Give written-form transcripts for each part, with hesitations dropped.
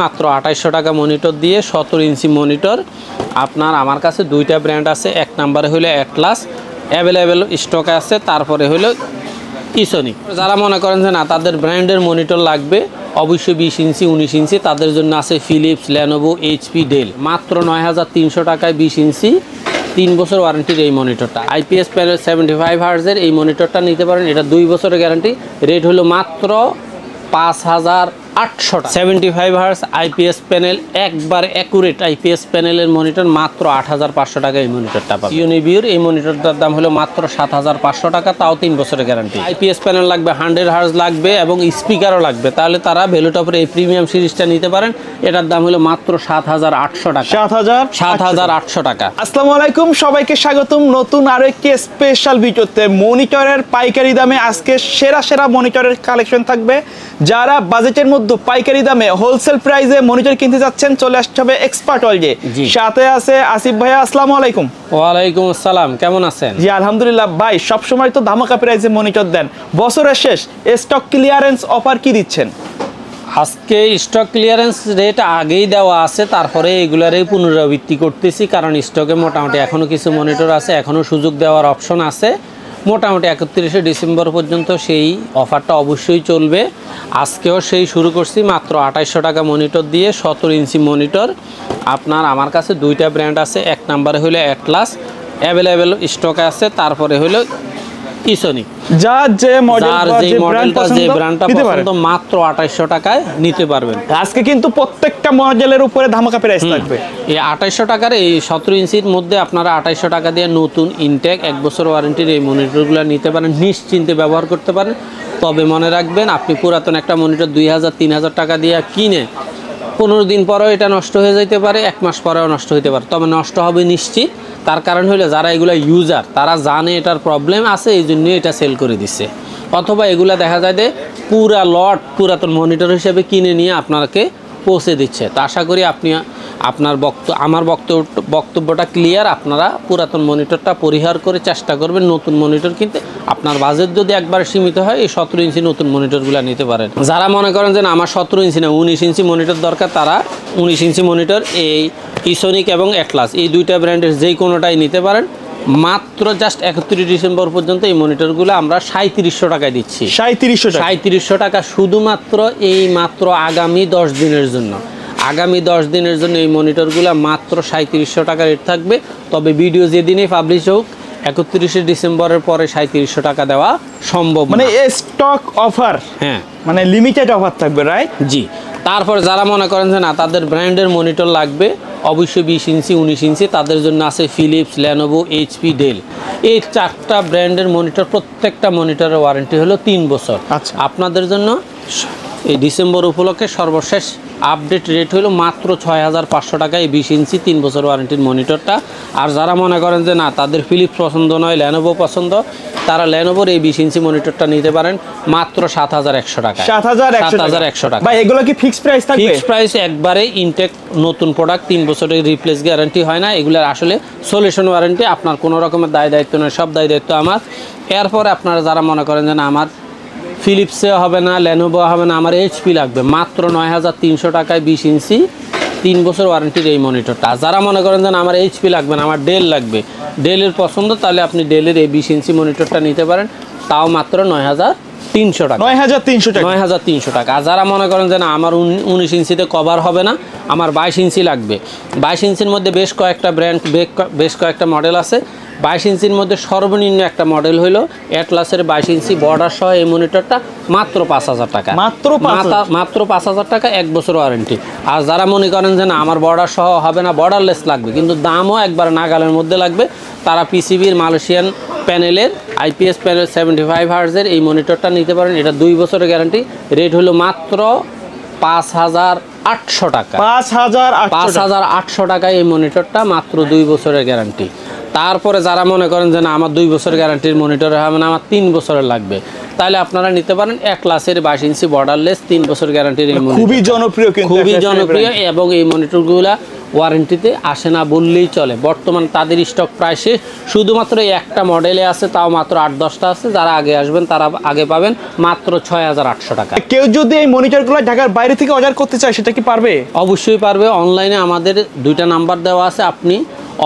মাত্র 2800 টাকা মনিটর দিয়ে 17 ইঞ্চি মনিটর আপনার আমার কাছে দুইটা ব্র্যান্ড আছে। এক নম্বরে হলো অ্যাটলাস অ্যাভেলেবেল স্টক আছে, তারপরে হলো ইসোনিক। যারা মনে করেন যে না তাদের ব্র্যান্ডের মনিটর লাগবে অবশ্যই 20 ইঞ্চি 19 ইঞ্চি তাদের জন্য আছে ফিলিপস, লেনোভো, এইচপি, ডেল। মাত্র 9300 টাকায় 20 ইঞ্চি 3 বছর ওয়ারেন্টির এই মনিটরটা। আইপিএস প্যানেল 75 হার্জের এই মনিটরটা নিতে পারেন, এটা 2 বছরের গ্যারান্টি। রেট হলো মাত্র 5800 টাকা। 75 হার্জ আইপিএস প্যানেল, একবার অ্যাকুরেট আইপিএস প্যানেলের মনিটর মাত্র 8500 টাকা এই মনিটরটা পাবেন। ইউনিভিউর এই মনিটরটার দাম হলো মাত্র 7500 টাকা, তাও 3 বছরের গ্যারান্টি। আইপিএস প্যানেল লাগবে, 100 হার্জ লাগবে এবং স্পিকারও লাগবে, তাহলে তারা ভ্যালুটপের এই প্রিমিয়াম সিরিজটা নিতে পারেন। এটার দাম হলো মাত্র 7800 টাকা। 7800 টাকা। আসসালামু আলাইকুম, সবাইকে স্বাগতম নতুন আরো একটি স্পেশাল ভিডিওতে। মনিটরের পাইকারি দামে আজকে সেরা সেরা মনিটরের কালেকশন থাকবে। যারা বাজেটের মধ্যে পাইকারি দামে হোলসেল প্রাইসে মনিটর কিনতে যাচ্ছেন চলে আসতে হবে এক্সপার্ট ওয়ার্ল্ডে। সাথে আছে আসিফ ভাইয়া। আসসালামু আলাইকুম। ওয়ালাইকুম আসসালাম, কেমন আছেন? জি আলহামদুলিল্লাহ। ভাই সবসময় তো ধামাকা প্রাইসে মনিটর দেন, বছরের শেষ স্টক ক্লিয়ারেন্স অফার কি দিচ্ছেন? আজকে স্টক ক্লিয়ারেন্স রেট আগেই দেওয়া আছে, তারপরে এগুলারই পুনরাবৃত্তি করতেছি, কারণ স্টকে মোটামুটি এখনও কিছু মনিটর আছে, এখনও সুযোগ দেওয়ার অপশন আছে। মোটামুটি 31শে ডিসেম্বর পর্যন্ত সেই অফারটা অবশ্যই চলবে। আজকেও সেই শুরু করছি মাত্র 2800 টাকা মনিটর দিয়ে 17 ইঞ্চি মনিটর আপনার আমার কাছে দুইটা ব্র্যান্ড আছে। এক নম্বরে হলো অ্যাটলাস অ্যাভেলেবেল স্টকে আছে, তারপরে হলো ইসোনিক। যার যে মডেলটা যে ব্র্যান্ডটা পছন্দ মাত্র 2800 টাকায় নিতে পারবেন। আজকে কিন্তু প্রত্যেকটা মডেলের উপরে ধামাকা প্রাইস থাকবে। এই 2800 টাকার এই 17 ইঞ্চির মধ্যে আপনারা 2800 টাকা দিয়ে নতুন ইনটেক 1 বছর ওয়ারেন্টির এই মনিটরগুলো নিতে পারেন, নিশ্চিন্তে ব্যবহার করতে পারেন। তবে মনে রাখবেন, আপনি পুরাতন একটা মনিটর 2000-3000 টাকা দিয়ে কিনে 15 দিন পরেও এটা নষ্ট হয়ে যেতে পারে, 1 মাস পরেও নষ্ট হতে পারে, তবে নষ্ট হবে নিশ্চিত। তার কারণ হলো যারা এগুলো ইউজার তারা জানে এটার প্রবলেম আছে, এই জন্য এটা সেল করে দিচ্ছে। অথবা এগুলা দেখা যায় যে পুরা লট পুরাতন মনিটর হিসেবে কিনে নিয়ে আপনাকে পৌঁছে দিচ্ছে। তো আশা করি আপনি আমার বক্তব্যটা ক্লিয়ার। আপনারা পুরাতন মনিটরটা পরিহার করে চেষ্টা করবেন নতুন মনিটর কিনতে। আপনার বাজেট যদি একবার সীমিত হয়, এই 17 ইঞ্চি নতুন মনিটরগুলো নিতে পারেন। যারা মনে করেন যে আমার 17 ইঞ্চি না 19 ইঞ্চি মনিটর দরকার, তারা 19 ইঞ্চি মনিটর এই ইসোনিক এবং অ্যাটলাস এই দুইটা ব্র্যান্ডের যেই কোনোটাই নিতে পারেন। মাত্র জাস্ট 31 ডিসেম্বর পর্যন্ত এই মনিটরগুলো আমরা 3700 টাকায় দিচ্ছি। 3700 টাকা শুধুমাত্র এই মাত্র আগামী 10 দিনের জন্য। আগামী 10 দিনের জন্য এই মনিটরগুলো মাত্র 3700 টাকা রেট থাকবে। তবে ভিডিও যেদিনই পাবলিশ হোক 31শে ডিসেম্বরের পরে 3700 টাকা দেওয়া সম্ভব, মানে স্টক অফার, হ্যাঁ মানে লিমিটেড অফার থাকবে, রাইট? জি। তারপর যারা মনে করেন যে না তাদের ব্র্যান্ডের মনিটর লাগবে অবশ্যই 20 ইঞ্চি 19 ইঞ্চি তাদের জন্য আছে ফিলিপস, লেনোভো, এইচপি, ডেল। এই 4টা ব্র্যান্ডের মনিটর, প্রত্যেকটা মনিটরের ওয়ারেন্টি হলো 3 বছর। আচ্ছা, আপনাদের জন্য এই ডিসেম্বর উপলক্ষে সর্বশেষ আপডেট রেট হলো মাত্র 6500 টাকা এই 20 ইঞ্চি 3 বছর ওয়ারেন্টির মনিটরটা। আর যারা মনে করেন যে না তাদের ফিলিপস পছন্দ নয়, লেনোভো পছন্দ, তারা লেনোভোর এই 20 ইঞ্চি মনিটরটা নিতে পারেন মাত্র 7100 টাকা। 7100 টাকা। ভাই এগুলো কি ফিক্সড প্রাইস থাকবে? ফিক্সড প্রাইস একবারে। ইনটেক নতুন প্রোডাক্ট 3 বছরের রিপ্লেস গ্যারান্টি হয় না, এগুলোর আসলে সলিউশন ওয়ারেন্টি। আপনার কোনো রকমের দায় দায়িত্ব নয়, সব দায় দায়িত্ব আমার। এরপরে আপনারা যারা মনে করেন যে না আমার ফিলিপসে হবে না, লেনোভো হবে না, আমার এইচপি লাগবে, মাত্র 9300 টাকায় 20 ইঞ্চি 3 বছর ওয়ারেন্টির এই মনিটরটা। যারা মনে করেন যে আমার এইচপি লাগবে না, আমার ডেল লাগবে, ডেলের পছন্দ, তাহলে আপনি ডেলের এই 20 ইঞ্চি মনিটরটা নিতে পারেন, তাও মাত্র 9300 টাকা। 9300 টাকা। আর যারা মনে করেন যে না আমার 19 ইঞ্চিতে কভার হবে না, আমার 22 ইঞ্চি লাগবে, 22 ইঞ্চির মধ্যে বেশ কয়েকটা ব্র্যান্ড, বেশ কয়েকটা মডেল আছে। 22 ইঞ্চির মধ্যে সর্বনিম্ন একটা মডেল হলো অ্যাটলাসের 22 ইঞ্চি বর্ডার সহ এই মনিটরটা মাত্র 5000 টাকা। মাত্র 5000 টাকা, 1 বছর ওয়ারেন্টি। আর যারা মনে করেন যে না আমার বর্ডার সহ হবে না, বর্ডারলেস লাগবে কিন্তু দামও একবার নাগালের মধ্যে লাগবে, তারা পিসিবির মালয়েশিয়ান প্যানেলের আইপিএস প্যানেল 75 হার্জের এই মনিটরটা নিতে পারেন। এটা 2 বছরের গ্যারান্টি। রেট হলো মাত্র 5800 টাকা। 5800 টাকায় এই মনিটরটা, মাত্র 2 বছরের গ্যারান্টি। তারপরে যারা মনে করেন যে না আমার 2 বছরের গ্যারান্টির মনিটর হবে না, আমার 3 বছরের লাগবে, তাহলে আপনারা নিতে পারেন অ্যাটলাসের 22 ইঞ্চি বর্ডারলেস 3 বছর গ্যারান্টির এই মনিটর। খুবই জনপ্রিয়, এবং এই মনিটরগুলো ওয়ারেন্টিতে আসে না বললেই চলে। বর্তমান তাদের স্টক প্রায় শেষ, শুধুমাত্র এই একটা মডেলে আছে, তাও মাত্র 8-10টা আছে। যারা আগে আসবেন তারা আগে পাবেন মাত্র 6800 টাকা। কেউ যদি এই মনিটরগুলো ঢাকার বাইরে থেকে অর্ডার করতে চায় সেটা কি পারবে? অবশ্যই পারবে। অনলাইনে আমাদের 2টা নাম্বার দেওয়া আছে, আপনি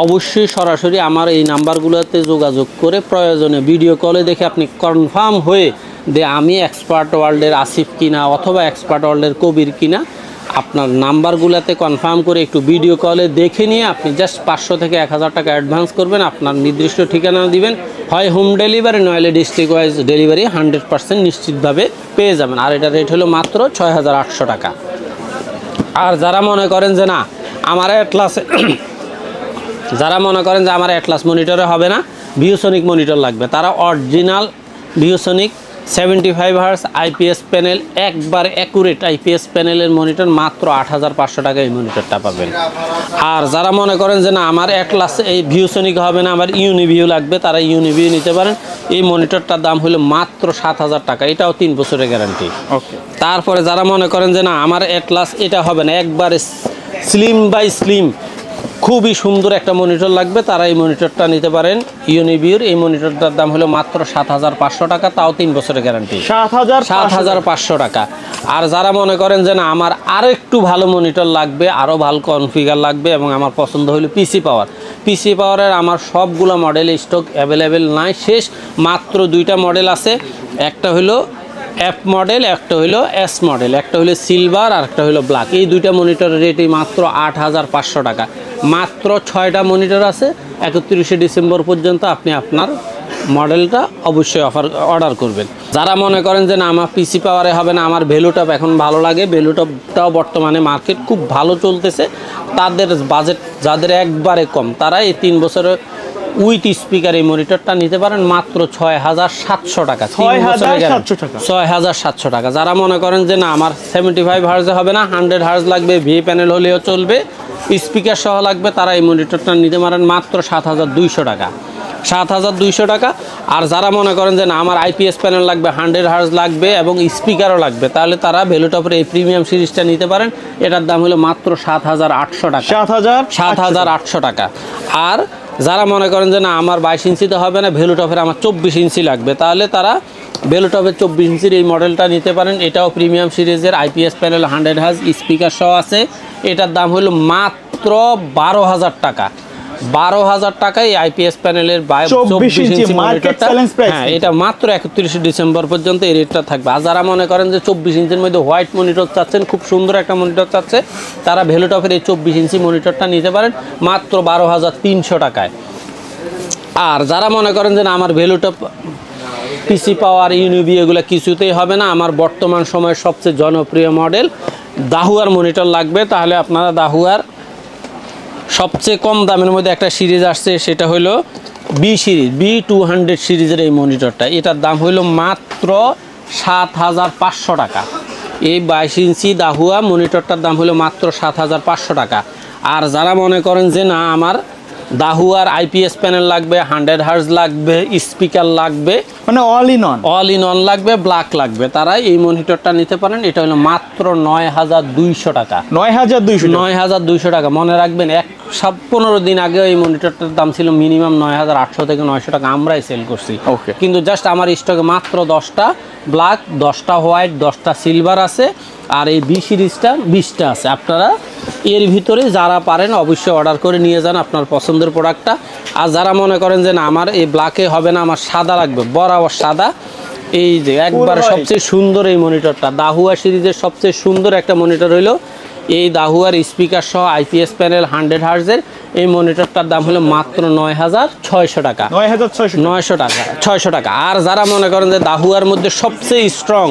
অবশ্যই সরাসরি আমার এই নাম্বারগুলোতে যোগাযোগ করে প্রয়োজনে ভিডিও কলে দেখে আপনি কনফার্ম হয়ে যে আমি এক্সপার্ট ওয়ার্ল্ডের আসিফ কিনা অথবা এক্সপার্ট ওয়ার্ল্ডের কবির কিনা, আপনার নাম্বারগুলোতে কনফার্ম করে একটু ভিডিও কলে দেখে নিয়ে আপনি জাস্ট 500 থেকে 1000 টাকা অ্যাডভান্স করবেন, আপনার নির্দিষ্ট ঠিকানা দিবেন, হয় হোম ডেলিভারি নইলে ডিস্ট্রিক্ট ওয়াইজ ডেলিভারি 100% নিশ্চিতভাবে পেয়ে যাবেন। আর এটা রেট হলো মাত্র 6800 টাকা। আর যারা মনে করেন যে না আমার অ্যাটলাসে যারা মনে করেন যে আমার অ্যাটলাস মনিটরে হবে না, ভিউসনিক মনিটর লাগবে, তারা original ViewSonic 75 hertz IPS panel, একবার অ্যাকুরেট আইপিএস প্যানেলের মনিটর মাত্র 8500 টাকা এই মনিটরটা পাবেন। আর যারা মনে করেন যে না আমার অ্যাটলাস এই ভিউসনিক হবে না, আমার ইউনিভিউ লাগবে, তারা ইউনিভিউ নিতে পারেন। এই মনিটরটার দাম হলো মাত্র 7000 টাকা, এটাও 3 বছরের গ্যারান্টি। ওকে। তারপরে যারা মনে করেন যে না আমার অ্যাটলাস এটা হবে না, একবারে স্লিম বাই স্লিম খুবই সুন্দর একটা মনিটর লাগবে, তারা এই মনিটরটা নিতে পারেন ইউনিভিউর। এই মনিটরটার দাম হলো মাত্র 7500 টাকা, তাও 3 বছরের গ্যারান্টি, 7500 টাকা। আর যারা মনে করেন যে না আমার আরও একটু ভালো মনিটর লাগবে, আরও ভালো কনফিগার লাগবে এবং আমার পছন্দ হলো পিসি পাওয়ারের আমার সবগুলো মডেল স্টক অ্যাভেলেবেল নাই, শেষ। মাত্র 2টা মডেল আছে, একটা হলো এফ মডেল, একটা হলো এস মডেল, একটা হলো সিলভার আর একটা হলো ব্ল্যাক। এই 2টা মনিটরের রেটই মাত্র 8500 টাকা। মাত্র 6টা মনিটর আছে, 31শে ডিসেম্বর পর্যন্ত আপনি আপনার মডেলটা অবশ্যই অর্ডার করবেন। যারা মনে করেন যে না আমার পিসি পাওয়ারে হবে না, আমার ভ্যালুটপ এখন ভালো লাগে, ভ্যালুটপটাও বর্তমানে মার্কেট খুব ভালো চলতেছে, তাদের বাজেট যাদের একবারে কম, তারা এই 3 বছরের উইথ স্পিকার এই মনিটরটা নিতে পারেন মাত্র 6700 টাকা। 6700 টাকা। যারা মনে করেন যে না আমার 75 হার্জে হবে না, 100 হার্জ লাগবে, ভি প্যানেল হলেও চলবে, স্পিকার সহ লাগবে, তারা এই মনিটরটা নিতে পারেন মাত্র 7200 টাকা। 7200 টাকা। আর যারা মনে করেন যে না আমার আইপিএস প্যানেল লাগবে, 100 হার্জ লাগবে এবং স্পিকারও লাগবে, তাহলে তারা ভ্যালুটপের এই প্রিমিয়াম সিরিজটা নিতে পারেন। এটার দাম হলো মাত্র 7800 টাকা। 7800 টাকা। আর যারা মনে করেন যে না আমার 22 ইঞ্চিতে হবে না, ভ্যালুটপের আমার 24 ইঞ্চি লাগবে, তাহলে তারা ভ্যালুটপের 24 ইঞ্চির এই মডেলটা নিতে পারেন। এটাও প্রিমিয়াম সিরিজের, আইপিএস প্যানেল, 100 হার্জ, স্পিকার সহ আছে। এটার দাম হলো মাত্র 12000 টাকা। 12000 টাকায় এই আইপিএস প্যানেলের 24 ইঞ্চি মনিটরটা, হ্যাঁ এটা মাত্র 31শে ডিসেম্বর পর্যন্ত এই রেটটা থাকবে। আর যারা মনে করেন যে 24 ইঞ্চির মধ্যে হোয়াইট মনিটর চাচ্ছেন, খুব সুন্দর একটা মনিটর চাচ্ছে, তারা ভ্যালুটপের এই 24 ইঞ্চি মনিটরটা নিতে পারেন মাত্র 12300 টাকায়। আর যারা মনে করেন যে না আমার ভ্যালুটপ, পিসি পাওয়ার, ইউনিভি এগুলো কিছুতেই হবে না, আমার বর্তমান সময়ের সবচেয়ে জনপ্রিয় মডেল দাহুয়ার মনিটর লাগবে, তাহলে আপনারা দাহুয়ার সবচেয়ে কম দামের মধ্যে একটা সিরিজ আসছে, সেটা হলো বি সিরিজ, B200 সিরিজের এই মনিটরটা। এটার দাম হলো মাত্র 7500 টাকা। এই 22 ইঞ্চি দাহুয়া মনিটরটার দাম হলো মাত্র 7500 টাকা। আর যারা মনে করেন যে না আমার দাহুয়ার আইপিএস প্যানেল লাগবে, 100 হার্জ লাগবে, স্পিকার লাগবে, মানে অল ইন অন লাগবে, ব্ল্যাক লাগবে, তারা এই মনিটরটা নিতে পারেন। এটা হলো মাত্র 9200 টাকা। 9200 টাকা। মনে রাখবেন 15 দিন আগে এই মনিটরটার দাম ছিল মিনিমাম 9800 থেকে 900 টাকা, আমরাই সেল করছি। কিন্তু জাস্ট আমার স্টকে মাত্র 10টা ব্ল্যাক, 10টা হোয়াইট, 10টা সিলভার আছে, আর এই বি সিরিজটা 20টা আছে। আপনারা এর ভিতরে যারা পারেন অবশ্যই অর্ডার করে নিয়ে যান আপনার পছন্দের প্রোডাক্টটা। আর যারা মনে করেন যে না আমার এই ব্ল্যাকে হবে না, আমার সাদা লাগবে, বরাবর সাদা, এই যে একবার সবচেয়ে সুন্দর এই মনিটরটা, দাহুয়া সিরিজের সবচেয়ে সুন্দর একটা মনিটর হলো এই দাহুয়ার স্পিকার সহ আইপিএস প্যানেল 100 হার্জের এই মনিটরটার দাম হলো মাত্র 9600 টাকা। 600 টাকা। আর যারা মনে করেন যে দাহুয়ার মধ্যে সবচেয়ে স্ট্রং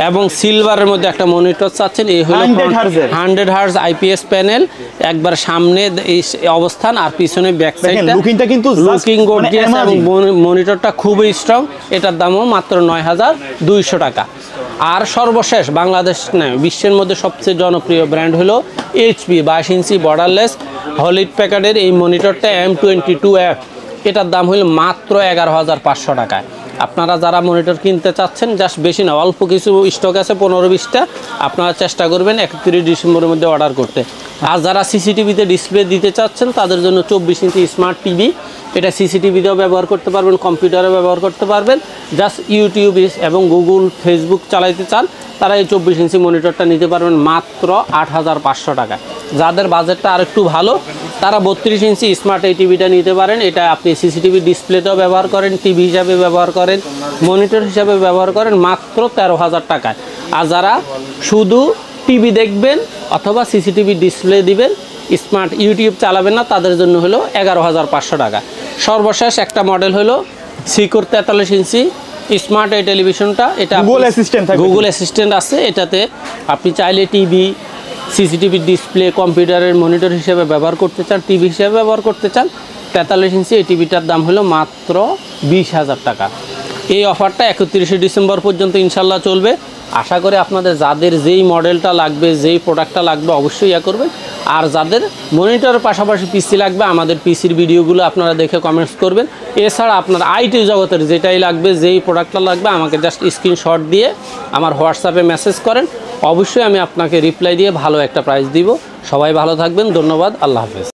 এবং সিলভারের মধ্যে একটা মনিটর চাচ্ছেন, এই হলো 100 হার্জ আইপিএস প্যানেল, একবার সামনে এই অবস্থান আর পিছনে ব্যাক সাইডটা লুকিং গর্জিয়াস এবং মনিটরটা খুবই স্ট্রং। এটার দামও মাত্র 9200 টাকা। আর সর্বশেষ বাংলাদেশ নয়, বিশ্বের মধ্যে সবচেয়ে জনপ্রিয় ব্র্যান্ড হলো HP 22 ইঞ্চি বর্ডারলেস হলিড প্যাকেটের এই মনিটরটা M22F। এটার দাম হলো মাত্র 11500 টাকায়। আপনারা যারা মনিটর কিনতে চাচ্ছেন, জাস্ট বেশি না, অল্প কিছু স্টক আছে 15-20টা, আপনারা চেষ্টা করবেন 31 ডিসেম্বরের মধ্যে অর্ডার করতে। আর যারা সিসিটিভিতে ডিসপ্লে দিতে চাচ্ছেন তাদের জন্য 24 ইঞ্চি স্মার্ট টিভি, এটা সিসিটিভিতেও ব্যবহার করতে পারবেন, কম্পিউটারে ব্যবহার করতে পারবেন। জাস্ট ইউটিউব এবং গুগল, ফেসবুক চালাইতে চান তারা এই 24 ইঞ্চি মনিটরটা নিতে পারবেন মাত্র 8500 টাকা। যাদের বাজেটটা আরেকটু ভালো তারা 32 ইঞ্চি স্মার্ট এই টিভিটা নিতে পারেন। এটা আপনি সিসিটিভি ডিসপ্লেতেও ব্যবহার করেন, টিভি হিসাবে ব্যবহার করেন, মনিটর হিসাবে ব্যবহার করেন মাত্র 13,000 টাকায়। আর যারা শুধু টিভি দেখবেন অথবা সিসিটিভি ডিসপ্লে দিবেন, স্মার্ট ইউটিউব চালাবেন না, তাদের জন্য হলো 11,500 টাকা। সর্বশেষ একটা মডেল হলো সিকোর 43 ইঞ্চি স্মার্ট এই টেলিভিশনটা। এটা গুগল অ্যাসিস্ট্যান্ট আছে, এটাতে আপনি চাইলে টিভি, সিসিটিভি ডিসপ্লে, কম্পিউটারের মনিটর হিসেবে ব্যবহার করতে চান, টিভি হিসেবে ব্যবহার করতে চান, 43 ইঞ্চি এই টিভিটার দাম হলো মাত্র 20,000 টাকা। এই অফারটা 31 ডিসেম্বর পর্যন্ত ইনশাল্লাহ চলবে। আশা করি আপনাদের যাদের যেই মডেলটা লাগবে, যেই প্রোডাক্টটা লাগবে অবশ্যই ইয়া করবেন। আর যাদের মনিটরের পাশাপাশি পিসি লাগবে, আমাদের পিসির ভিডিওগুলো আপনারা দেখে কমেন্টস করবেন। এছাড়া আপনার আইটি জগতের যেটাই লাগবে, যেই প্রোডাক্টটা লাগবে আমাকে জাস্ট স্ক্রিনশট দিয়ে আমার হোয়াটসঅ্যাপে মেসেজ করেন, অবশ্যই আমি আপনাকে রিপ্লাই দিয়ে ভালো একটা প্রাইস দিব। সবাই ভালো থাকবেন, ধন্যবাদ, আল্লাহ হাফেজ।